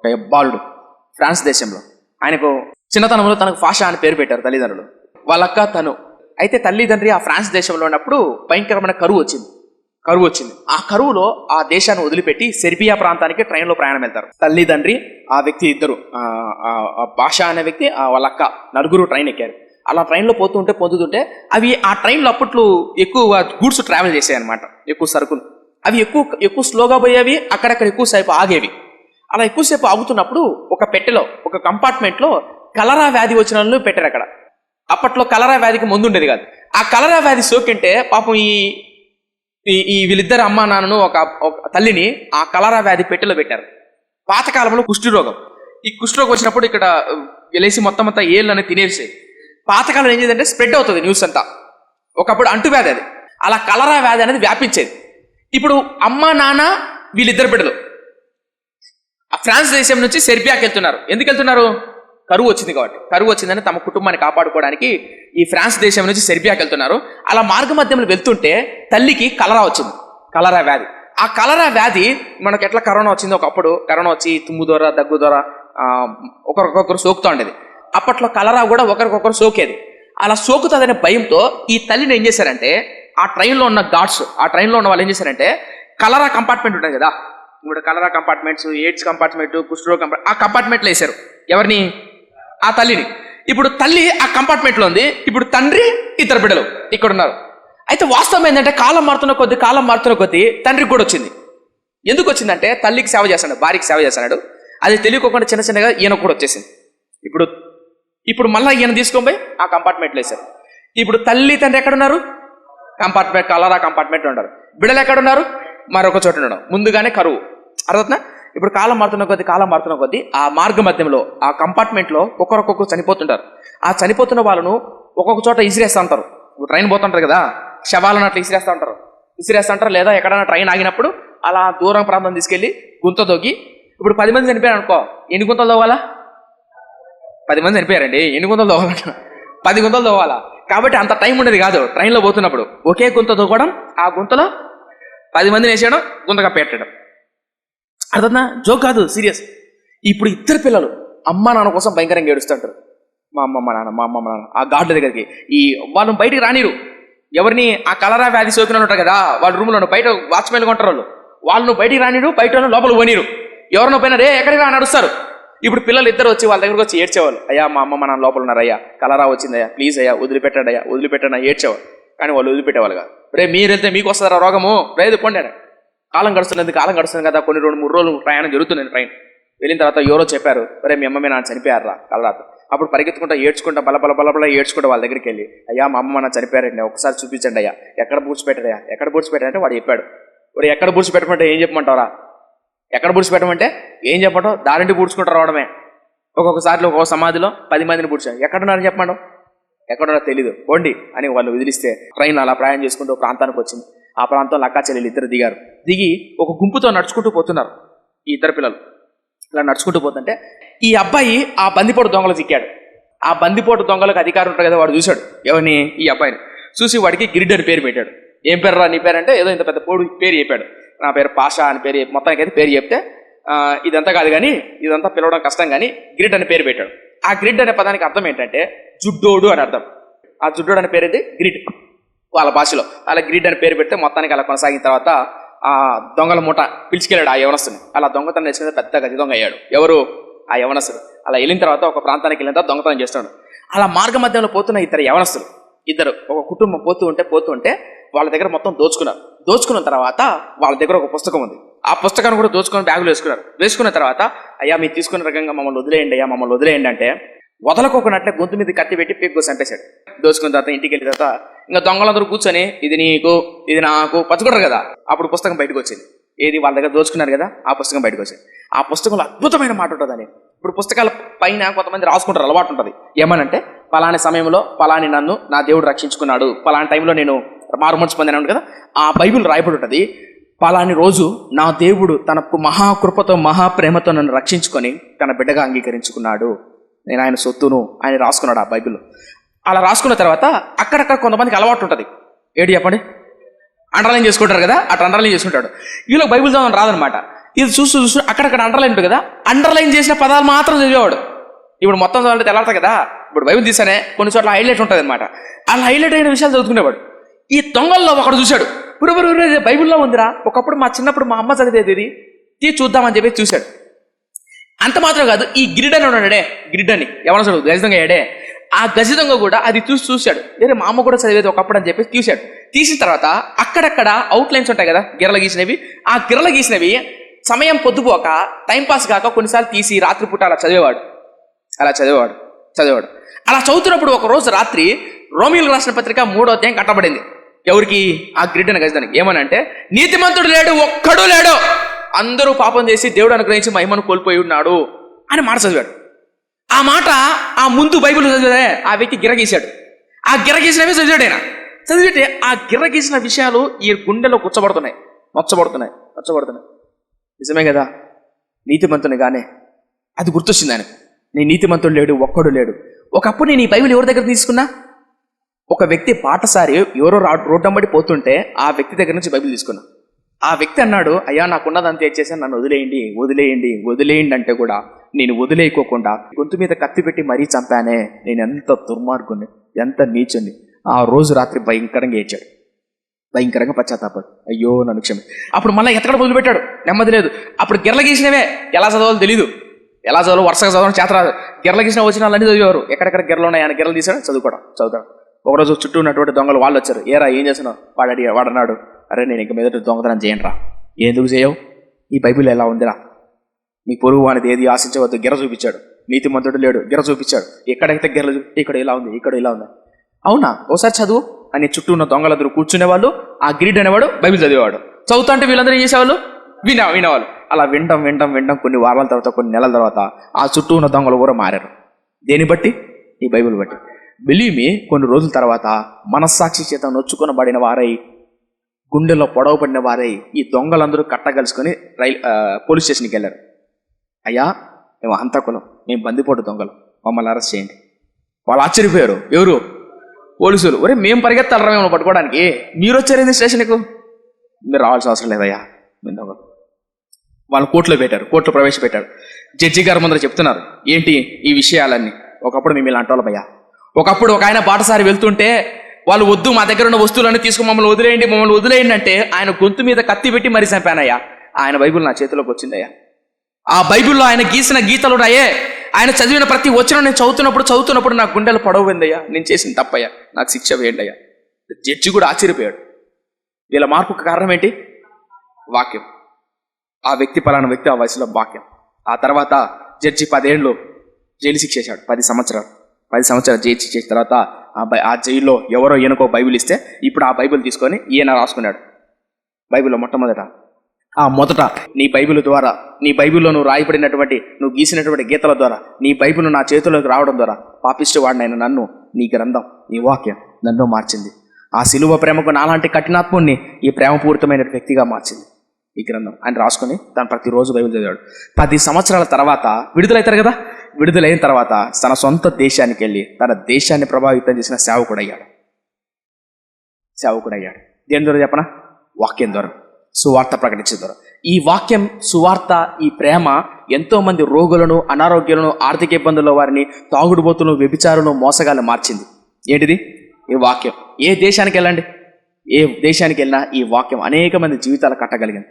ఒక బాలుడు ఫ్రాన్స్ దేశంలో. ఆయనకు చిన్నతనంలో తనకు ఫాషా అని పేరు పెట్టారు తల్లిదండ్రులు. వాళ్ళక్క తను. అయితే తల్లిదండ్రి ఆ ఫ్రాన్స్ దేశంలో ఉన్నప్పుడు భయంకరమైన కరువు వచ్చింది. ఆ కరువులో ఆ దేశాన్ని వదిలిపెట్టి సెర్బియా ప్రాంతానికి ట్రైన్లో ప్రయాణం వెళ్తారు. తల్లిదండ్రి, ఆ వ్యక్తి ఇద్దరు, భాషా అనే వ్యక్తి, వాళ్ళక్క, నలుగురు ట్రైన్ ఎక్కారు. అలా ట్రైన్లో పోతుంటే అవి ఆ ట్రైన్లో అప్పట్లో ఎక్కువ గూడ్స్ ట్రావెల్ చేసాయి అనమాట, ఎక్కువ సరుకులు. అవి ఎక్కువ స్లోగా పోయేవి, అక్కడక్కడ ఎక్కువసేపు ఆగేవి. అలా ఎక్కువసేపు ఆగుతున్నప్పుడు ఒక పెట్టెలో, ఒక కంపార్ట్మెంట్లో కలరా వ్యాధి వచ్చిన వాళ్ళు పెట్టారు అక్కడ. అప్పట్లో కలరా వ్యాధికి మందు ఉండేది కాదు. ఆ కలరా వ్యాధి సోకింటే పాపం ఈ వీళ్ళిద్దరు అమ్మా నాన్నను ఒక తల్లిని ఆ కలరా వ్యాధి పెట్టెలో పెట్టారు. పాతకాలంలో కుష్ఠరోగం, ఈ కుష్ఠరోగం వచ్చినప్పుడు ఇక్కడ వెలేసి మొత్తం అంతా ఏళ్ళు అనేది తినేసి, పాతకాలం ఏం చేద్దంటే స్ప్రెడ్ అవుతుంది న్యూస్ అంతా. ఒకప్పుడు అంటువ్యాధి అది. అలా కలరా వ్యాధి అనేది వ్యాపించేది. ఇప్పుడు అమ్మ నాన్న వీళ్ళిద్దరు బిడ్డలు ఆ ఫ్రాన్స్ దేశం నుంచి సెర్బియాకి వెళ్తున్నారు. ఎందుకు వెళ్తున్నారు? కరువు వచ్చింది కాబట్టి. కరువు వచ్చిందని తమ కుటుంబాన్ని కాపాడుకోవడానికి ఈ ఫ్రాన్స్ దేశం నుంచి సెర్బియాకి వెళ్తున్నారు. అలా మార్గ మధ్యంలో వెళ్తుంటే తల్లికి కలరా వచ్చింది, కలరా వ్యాధి. ఆ కలరా వ్యాధి మనకు ఎట్లా కరోనా వచ్చిందో, ఒకప్పుడు కరోనా వచ్చి తుమ్ము ద్వారా, దగ్గు ద్వారా ఒకరికొకరు సోకుతూ ఉండేది. అప్పట్లో కలరా కూడా ఒకరికొకరు సోకేది. అలా సోకుతుందనే భయంతో ఈ తల్లిని ఏం చేశారంటే, ఆ ట్రైన్లో ఉన్న గార్డ్స్, ఆ ట్రైన్లో ఉన్న వాళ్ళు ఏం చేశారంటే, కలరా కంపార్ట్మెంట్ ఉంటుంది కదా, ఇప్పుడు కలరా కంపార్ట్మెంట్స్, ఎయిడ్స్ కంపార్ట్మెంట్, కుష్ఠరోగ కంపార్ట్మెంట్, ఆ కంపార్ట్మెంట్లో వేశారు. ఎవరిని? ఆ తల్లిని. ఇప్పుడు తల్లి ఆ కంపార్ట్మెంట్లో ఉంది, ఇప్పుడు తండ్రి, ఇద్దరు బిడ్డలు ఇక్కడ ఉన్నారు. అయితే వాస్తవం ఏంటంటే కాలం మారుతున్న కొద్దీ తండ్రికి కూడా వచ్చింది. ఎందుకు వచ్చిందంటే తల్లికి సేవ చేస్తున్నాడు, భార్యకి సేవ చేస్తున్నాడు. అది తెలియకోకుండా చిన్నగా ఈయనకు కూడా వచ్చేసింది. ఇప్పుడు మళ్ళీ ఈయన తీసుకొని పోయి ఆ కంపార్ట్మెంట్లో వేశారు. ఇప్పుడు తల్లి తండ్రి ఎక్కడున్నారు? కంపార్ట్మెంట్, కలరా కంపార్ట్మెంట్లో ఉన్నారు. బిడ్డలు ఎక్కడున్నారు? మరొక చోట ఉండడం. ముందుగానే కరువు. అర్థవుతుందా? ఇప్పుడు కాలం మారుతున్న కొద్దీ ఆ మార్గ మధ్యంలో, ఆ కంపార్ట్మెంట్లో ఒక్కొక్కరు చనిపోతుంటారు. ఆ చనిపోతున్న వాళ్ళను ఒక్కొక్క చోట ఇసిరేస్తూ ఉంటారు. ట్రైన్ పోతుంటారు కదా, శవాలను అట్లా ఇసిరేస్తూ ఉంటారు. లేదా ఎక్కడైనా ట్రైన్ ఆగినప్పుడు అలా దూరం ప్రాంతం తీసుకెళ్ళి గుంత దొగ్గి, ఇప్పుడు 10 మంది చనిపోయారు అనుకో, ఎన్ని గుంతలు తవ్వాలా? 10 మంది చనిపోయారండి, ఎన్ని గుంతలు తవ్వాలంట? 10 గుంతలు తవ్వాలా? కాబట్టి అంత టైం ఉండేది కాదు. ట్రైన్లో పోతున్నప్పుడు ఒకే గుంత తవ్వడం, ఆ గుంతలో 10 మందిని వేసేయడం, గుంతగా పెట్టడం. అర్థనా? జోక్ కాదు, సీరియస్. ఇప్పుడు ఇద్దరు పిల్లలు అమ్మ నాన్న కోసం భయంకరంగా ఏడుస్తుంటారు. మా అమ్మ నాన్న ఆ గార్డుల దగ్గరికి వాళ్ళని బయటికి రానిరు. ఎవరిని? ఆ కలరా వ్యాధి సోకిన ఉంటారు కదా, వాళ్ళ రూమ్లో బయట వాచ్మెన్లు కొంటారు. వాళ్ళను బయటికి రానిరు, బయట లోపల పోనీరు. ఎవరినో పోయినా రే ఎక్కడికి రా నడుస్తారు. ఇప్పుడు పిల్లలు ఇద్దరు వచ్చి వాళ్ళ దగ్గరకు వచ్చి ఏడ్చేవాళ్ళు. అయ్యా మా అమ్మ నాన్న లోపల ఉన్నారయ్యా, కలరా వచ్చిందయ్యా, ప్లీజ్ అయ్యా వదిలిపెట్టండి ఏడ్చేవాళ్ళు. కానీ వాళ్ళు వదిలిపెట్టేవాళ్ళు కాదు. రే మీరు వెళ్తే మీకు వస్తారా రోగము? లేదు పొండాను. కాలం గడుస్తుంది కదా, కొన్ని 2-3 రోజులు ప్రయాణం జరుగుతుంది. ట్రైన్ వెళ్ళిన తర్వాత ఎవరో చెప్పారు, రే మీ అమ్మ మీ నాన్న చనిపోయారా కలరాతో. అప్పుడు పరిగెత్తుకుంటా ఏడ్చుకుంటా బల ఏడ్చుకుంటా వాళ్ళ దగ్గరికి వెళ్ళి, అయ్యా మా అమ్మ నాన్న చనిపోయారండి, ఒకసారి చూపించండి అయ్యా, ఎక్కడ పూడ్చిపెట్టారంటే వాడు చెప్పాడు. మరి ఎక్కడ పూడ్చిపెట్టమంటే ఏం చెప్పమంటారా? ఎక్కడ పూడ్చిపెట్టమంటే ఏం చెప్పమంటావు? దారింటి పూడ్చుకుంటారు రావడమే. ఒక్కొక్కసారిలో ఒక్కొక్క సమాధిలో 10 మందిని పూడ్చారు. ఎక్కడున్నారని చెప్పమంటావు? ఎక్కడున్నారో తెలీదు, పోండి అని వాళ్ళు వదిలిస్తే ట్రైన్ అలా ప్రయాణం చేసుకుంటూ ప్రాంతానికి వచ్చింది. ఆ ప్రాంతంలో అక్కా చెల్లెలు ఇద్దరు దిగి ఒక గుంపుతో నడుచుకుంటూ పోతున్నారు. ఈ ఇద్దరు పిల్లలు ఇలా నడుచుకుంటూ పోతుంటే ఈ అబ్బాయి ఆ బందిపోటు దొంగలు చిక్కాడు. ఆ బందిపోటు దొంగలకు అధికారం ఉంటాడు కదా, వాడు చూశాడు ఎవరిని? ఈ అబ్బాయిని చూసి వాడికి గిరిడ్ అని పేరు పెట్టాడు. ఏం పేరు రా నీ పేరంటే ఏదో ఇంత పెద్ద పోడు పేరు చెప్పాడు. నా పేరు పాషా అని పేరు, మొత్తానికైతే పేరు చెప్తే ఇదంతా కాదు కానీ, ఇదంతా పిలవడం కష్టం కానీ గ్రిడ్ అని పేరు పెట్టాడు. ఆ గ్రిడ్ అనే పదానికి అర్థం ఏంటంటే జుడ్డోడు అని అర్థం. ఆ జుడ్డోడు అనే పేరు ఏంటి? గ్రిడ్ వాళ్ళ భాషలో. అలా గ్రిడ్ అని పేరు పెడితే మొత్తానికి అలా కొనసాగిన తర్వాత ఆ దొంగల మూట పిలిచికెళ్ళాడు ఆ యవనస్తుని. అలా దొంగతనం చేసిన పెద్ద గది దొంగ అయ్యాడు. ఎవరు? ఆ యవనస్తుడు. అలా వెళ్ళిన తర్వాత ఒక ప్రాంతానికి వెళ్ళిన తర్వాత దొంగతనం చేస్తాడు. అలా మార్గ మధ్యంలో పోతున్న ఇద్దరు యవనస్తులు, ఒక కుటుంబం పోతూ ఉంటే వాళ్ళ దగ్గర మొత్తం దోచుకున్న తర్వాత వాళ్ళ దగ్గర ఒక పుస్తకం ఉంది. ఆ పుస్తకాన్ని కూడా దోచుకొని బ్యాగులు వేసుకున్న తర్వాత అయ్యా మీరు తీసుకున్న రకంగా మమ్మల్ని వదిలేయండి అంటే వదలకోకున్నట్లే గొంతు మీద కత్తి పెట్టి పీక్కు చంపేశాడు. దోచుకున్న తర్వాత ఇంటికి వెళ్ళిన తర్వాత ఇంకా దొంగలందరూ కూర్చొని ఇది నీకు ఇది నాకు పచ్చుకుంటారు కదా, అప్పుడు పుస్తకం బయటకు వచ్చింది. ఏది? వాళ్ళ దగ్గర దోచుకున్నారు కదా, ఆ పుస్తకం బయటకు వచ్చింది. ఆ పుస్తకంలో అద్భుతమైన మాట ఉంటుందని. ఇప్పుడు పుస్తకాల పైన కొంతమంది రాసుకుంటారు, అలవాటు ఉంటుంది. ఏమనంటే పలాని సమయంలో పలాని నన్ను నా దేవుడు రక్షించుకున్నాడు, పలాని టైంలో నేను మారుమనసు పొందాను కదా, ఆ బైబిల్ రాయబడి ఉంటుంది. పలాని రోజు నా దేవుడు తనకు మహాకృపతో మహాప్రేమతో నన్ను రక్షించుకొని తన బిడ్డగా అంగీకరించుకున్నాడు, నేను ఆయన సొత్తును ఆయన రాసుకున్నాడు ఆ బైబిల్లో. అలా రాసుకున్న తర్వాత అక్కడక్కడ కొంతమందికి అలవాటు ఉంటుంది. ఏడు చెప్పండి? అండర్లైన్ చేసుకుంటారు కదా, అట్లా అండర్లైన్ చేసుకుంటాడు. వీళ్ళకి బైబిల్ చదవడం రాదనమాట. ఇది చూస్తూ చూస్తూ అక్కడక్కడ అండర్లైన్ ఉంటుంది కదా, అండర్లైన్ చేసిన పదాలు మాత్రం చదివేవాడు. ఇప్పుడు మొత్తం చదివితే తెల్లారుతా కదా, ఇప్పుడు బైబిల్ తీసానే కొన్ని చోట్ల హైలైట్ ఉంటుంది అనమాట. అలా హైలైట్ అయిన విషయాలు చదువుకునేవాడు. ఈ దొంగల్లో ఒకడు చూశాడు, బైబిల్లో ఉందిరా, ఒకప్పుడు మా చిన్నప్పుడు మా అమ్మ చదివేది ఇది, చూద్దామని చెప్పి చూశాడు. అంత మాత్రం కాదు, ఈ గిరిడ్ అని ఉన్నాడే, గిరిడ్ అని ఎవరు చదువు గజదొంగ అయ్యాడే, ఆ గజదొంగ కూడా అది చూశాడు. వేరే మా అమ్మ కూడా చదివేది ఒకప్పుడు అని చెప్పి తీశాడు. తీసిన తర్వాత అక్కడక్కడ అవుట్లైన్స్ ఉంటాయి కదా గిర్రలు గీసినవి, ఆ గిర్రలు గీసినవి సమయం పొద్దుపోక టైంపాస్ కాక కొన్నిసార్లు తీసి రాత్రిపూట అలా చదివేవాడు. అలా చదువుతున్నప్పుడు ఒక రోజు రాత్రి రోమియోలు రాసిన పత్రిక 3వ అధ్యాయం కట్టబడింది. ఎవరికి? ఆ గ్రిడ్ అని గజదానికి. ఏమనంటే, నీతిమంతుడు లేడు, ఒక్కడూ లేడు, అందరూ పాపం చేసి దేవుడు అనుగ్రహించి మహిమను కోల్పోయి ఉన్నాడు అని మాట చదివాడు. ఆ మాట ఆ ముందు బైబిల్ చదివే ఆ వ్యక్తి గిరగీశాడు. ఆ గిరగీసినవి చదివాడు. ఆయన చదివితే ఆ గిరగీసిన విషయాలు ఈ గుండెలో నొచ్చబడుతున్నాయి. నిజమే కదా, నీతిమంతుని గానే అది గుర్తొచ్చింది ఆయన. నీ నీతిమంతుడు లేడు, ఒక్కడు లేడు. ఒకప్పుడు నేను ఈ బైబిల్ ఎవరి దగ్గర తీసుకున్నా? ఒక వ్యక్తి పాటసారి ఎవరో రోడ్డు అమ్మడి పోతుంటే ఆ వ్యక్తి దగ్గర నుంచి బైబిల్ తీసుకున్నా. ఆ వ్యక్తి అన్నాడు, అయ్యా నాకున్నదంతా ఇచ్చేసాను, నన్ను వదిలేయండి అంటే కూడా నేను వదిలేయకోకుండా గొంతు మీద కత్తి పెట్టి మరీ చంపానే, నేను ఎంత దుర్మార్గుని, ఎంత నీచుని. ఆ రోజు రాత్రి భయంకరంగా ఏడ్చాడు, భయంకరంగా పశ్చాత్తాపాడు, అయ్యో నన్ను క్షమి. అప్పుడు మళ్ళీ ఎత్తకడ మొదలుపెట్టాడు, నెమ్మది లేదు. అప్పుడు గిర్ల గీసినవే, ఎలా చదవాలో తెలీదు, ఎలా చదవాలో వరుసగా చదవడం చేతరాదు. గిర్ల గీసిన వచ్చిన వాళ్ళని చదివేవారు. ఎక్కడెక్కడ గిర్రలు ఉన్నాయి ఆయన గిర్రలు తీసాడు, చదువుతాడు. ఒకరోజు చుట్టూ ఉన్నటువంటి దొంగలు వాళ్ళు వచ్చారు. ఏరా ఏం చేస్తున్నావు? వాడన్నాడు, అరే నేను ఇంక మీద దొంగతనం చేయను రా. ఎందుకు చేయవు? ఈ బైబిల్ ఎలా ఉందిరా, నీ పొరుగు వానిది ఏది ఆశించవద్దు. గిర్ర చూపించాడు. నీతిమంతుడు లేడు, గిర్ర చూపించాడు. ఎక్కడైతే గిర్రలు ఇక్కడ ఇలా ఉంది. అవునా, ఒకసారి చదువు అని చుట్టూ ఉన్న దొంగలందరూ కూర్చునే వాళ్ళు. ఆ గిరిడ్ అనేవాడు బైబిల్ చదివేవాడు. చదువుతా అంటే వీళ్ళందరూ ఏం చేసేవాళ్ళు? వినేవాళ్ళు. అలా వినడం కొన్ని వారాల తర్వాత, కొన్ని నెలల తర్వాత ఆ చుట్టూ ఉన్న దొంగలు కూడా మారారు. దేని బట్టి? ఈ బైబిల్ బట్టి. బిలీవ్ మీ, కొన్ని రోజుల తర్వాత మనస్సాక్షి చేత నొచ్చుకొనబడిన వారై, గుండెలో పొడవ పడిన వారై ఈ దొంగలందరూ కట్టగలుసుకొని పోలీస్ స్టేషన్కి వెళ్ళారు. అయ్యా మేము హంతకులం, మేము బందిపోటు దొంగలు, మమ్మల్ని అరెస్ట్ చేయండి. వాళ్ళు ఆశ్చర్యపోయారు. ఎవరు? పోలీసులు. ఒరే మేము పరిగెత్తాలరా మేము పట్టుకోవడానికి, మీరు వచ్చారేంది స్టేషన్కు? మీరు రావాల్సిన అవసరం లేదయ్యా, మేము దొంగలు. వాళ్ళు కోర్టులో ప్రవేశపెట్టారు. జడ్జి గారి ముందర చెప్తున్నారు, ఏంటి ఈ విషయాలన్నీ? ఒకప్పుడు మేము ఇలాంటి వాళ్ళం అయ్యా. ఒకప్పుడు ఒక ఆయన బాటసారి వెళ్తుంటే వాళ్ళు వద్దు, మా దగ్గర ఉన్న వస్తువులన్నీ తీసుకుని మమ్మల్ని వదిలేయండి అంటే ఆయన గొంతు మీద కత్తి పెట్టి మరీ చంపానయ్యా. ఆయన బైబిల్ నా చేతిలోకి వచ్చిందయ్యా. ఆ బైబిల్లో ఆయన గీసిన గీతలు ఉన్నాయే, ఆయన చదివిన ప్రతి వచనం నేను చదువుతున్నప్పుడు నా గుండెలు పొడవుందయ్యా, నేను చేసిన తప్పయ్యా, నాకు శిక్ష వేయండి అయ్యా. జడ్జి కూడా ఆశ్చర్యపోయాడు. వీళ్ళ మార్పుకు కారణం ఏంటి? వాక్యం. ఆ వ్యక్తి పలానా వ్యక్తి ఆ వయసులో వాక్యం. ఆ తర్వాత జడ్జి 10 ఏళ్ళు జైలు శిక్ష చేశాడు. 10 సంవత్సరాలు జైలు శిక్ష చేసిన తర్వాత ఆ జైల్లో ఎవరో ఈయనకో బైబిల్ ఇస్తే ఇప్పుడు ఆ బైబిల్ తీసుకొని ఈయన రాసుకున్నాడు. బైబిల్లో మొదట నీ బైబిల్ ద్వారా, నీ బైబిల్లో నువ్వు రాయబడినటువంటి, నువ్వు గీసినటువంటి గీతల ద్వారా, నీ బైబిల్ నా చేతిలోకి రావడం ద్వారా పాపిష్టి వాడినైన నన్ను, నీ గ్రంథం, నీ వాక్యం నన్ను మార్చింది. ఆ సిలువ ప్రేమకు నాలాంటి కఠినాత్ముని ఈ ప్రేమపూరితమైన వ్యక్తిగా మార్చింది ఈ గ్రంథం అని రాసుకొని తను ప్రతిరోజు బైబిల్ చదివాడు. 10 సంవత్సరాల తర్వాత విడుదలవుతారు కదా, విడుదలైన తర్వాత తన సొంత దేశానికి వెళ్ళి తన దేశాన్ని ప్రభావితం చేసిన సేవకుడయ్యాడు. దేని ద్వారా చెప్పనా? వాక్యం ద్వారా, సువార్త ప్రకటించే ద్వారా. ఈ వాక్యం, సువార్త, ఈ ప్రేమ ఎంతో మంది రోగులను, అనారోగ్యాలను, ఆర్థిక ఇబ్బందుల్లో వారిని, తాగుడుబోతులను, వ్యభిచారులను, మోసగాలను మార్చింది. ఏంటిది? ఈ వాక్యం. ఏ దేశానికి వెళ్ళినా ఈ వాక్యం అనేక మంది జీవితాలు కట్టగలిగింది.